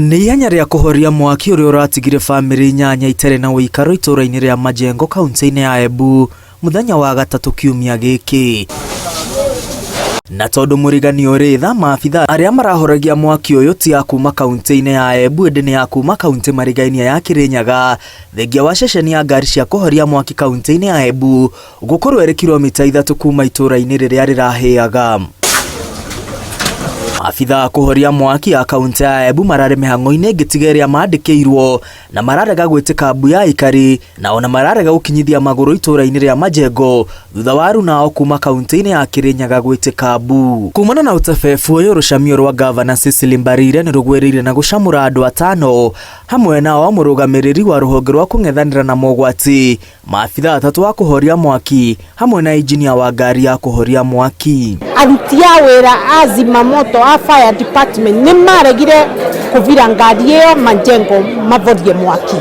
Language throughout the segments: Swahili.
Nĩ ihenya rĩa kũhoria mwaki ũrĩa ũratigire bamĩrĩ 8 itarĩ na ũikaro itũũra-inĩ rĩa Majengo kaunti-inĩ ya Embu mũthenya wa gatatũ kiumia gĩkĩ. Na tondũ mũrigani ũrĩ tha, maabitha arĩa marahoragia mwaki ũyũ ti a kuma kaunti-inĩ ya Embu, ĩndĩ nĩ a kuma kaunti marigainie ya Kirinyaga. Thengia wa ceceni ya ngari cia kũhoria mwaki kaunti-inĩ ya Embu gũkorwo ĩrĩ kilomita 3 kuma itũũra-inĩ rĩrĩa rĩrahĩaga. Maabitha a kũhoria mwaki a kaunti ya Embu mararĩ mĩhang'o-inĩ ngĩtiga ĩrĩa mandĩkĩirwo na mararega gwĩtĩka mbu ya ikari na ona mararega gũkinyithia magũrũ itũũra-inĩ rĩa Majengo thutha wa aruna ao kuma kaunti-inĩ ya Kirinyaga gwĩtĩka mbu. Kumana na ũtebebu ũyũ, rũcamio rwa gavana Cecily Mbarire nĩ rũgwĩrĩire na gũcamũra andũ 5 hamwe nao mũrũgamĩrĩri wa rũhonge rwa kũng'ethanĩra na mogwati, maabitha 3 a kũhoria mwaki hamwe na injinia wa ngari ya kũhoria mwaki. Aruti a wĩra a zimamoto a fire department nĩ maregire kũvira ngari ĩyo Majengo mavorie mwaki,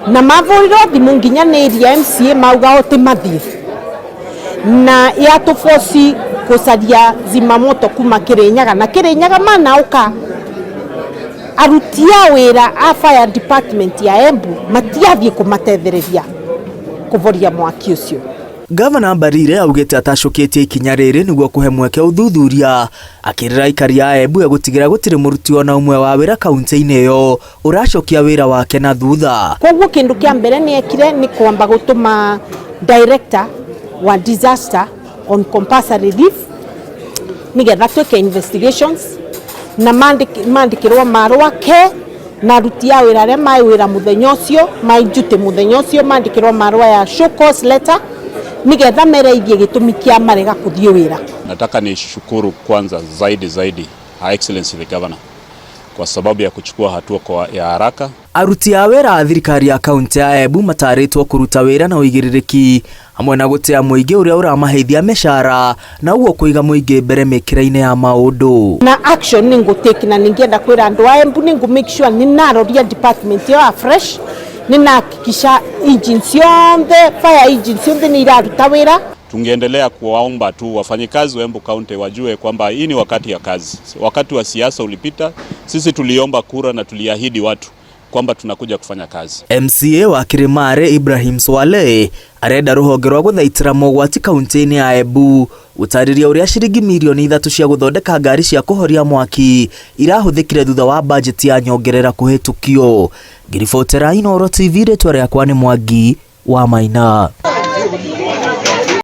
na mavorirwo thimũ nginyanĩria MCA mauga oti mathie na yatũboci kũcaria zimamoto kuma Kirinyaga, na Kirinyaga manauka. Aruti a wĩra a fire department ya Embu matiathiĩ kũmatethereria kũvoria mwaki ũcio. Gavana Mbarire augĩte atacũkĩtie ikinya rĩrĩ nĩguo kũhe mweke ũthuthuria, akĩrĩra aikari a Embu gũtigĩra gũtirĩ mũruti ona ũmwe wa wĩra kaunti-inĩ ĩyo ũracokia wĩra wake na thutha. Koguo kĩndũ kĩa mbere nĩ ekire nĩ kwamba gũtũma director wa disaster on compulsory leave nĩgetha twĩke investigations na mandĩkĩrwo marũa ke na aruti a wĩra arĩa maĩ wĩra mũthenya ũcio maijute mũthenya ũcio mandĩkĩrwo marũa ya show cause letter nigetha mereithie gĩtũmi kĩa marega kũthiĩ wĩra. Nataka nishukuru kwanza zaidi Her Excellency the Governor kwa sababu ya kuchukua hatua ya haraka. Aruti a wĩra a thirikari ya kaunti ya Embu matarĩtwo kũruta wĩra na ũigĩrĩrĩki hamwe na gũtea mũingĩ ũrĩa ũramaheithia mĩcara na ũguo kũiga mũingĩ mbere mĩkĩra-inĩ ya maũndũ. Na action nĩ ngũtake na ningĩenda kwĩra andũ a Embu nĩ make sure nĩ naroria department ĩyo fresh, nĩ nahakikisha engine ciothe, fire engine ciothe nĩ iraruta wĩra. Tungeendelea kuwaomba tu wafanyikazi wa Embu County wajue kwamba hii ni wakati ya kazi. Wakati wa siasa ulipita, sisi tuliomba kura na tuliahidi watu kwamba tunakuja kufanya kazi. MCA wa Kirimare Ibrahim Swale arenda rũhonge rwa gũthaitĩra mogwati kaunti-inĩ ya Embu ũtarĩria ũrĩa ciringi mirioni 3 cia gũthondeka ngari cia kũhoria mwaki irahũthĩkire thutha wa bajeti ya nyongerera kũhĩtũkio. Ngiribotera Inooro TV, rĩtwa rĩakwa nĩ Mwangi wa Maina.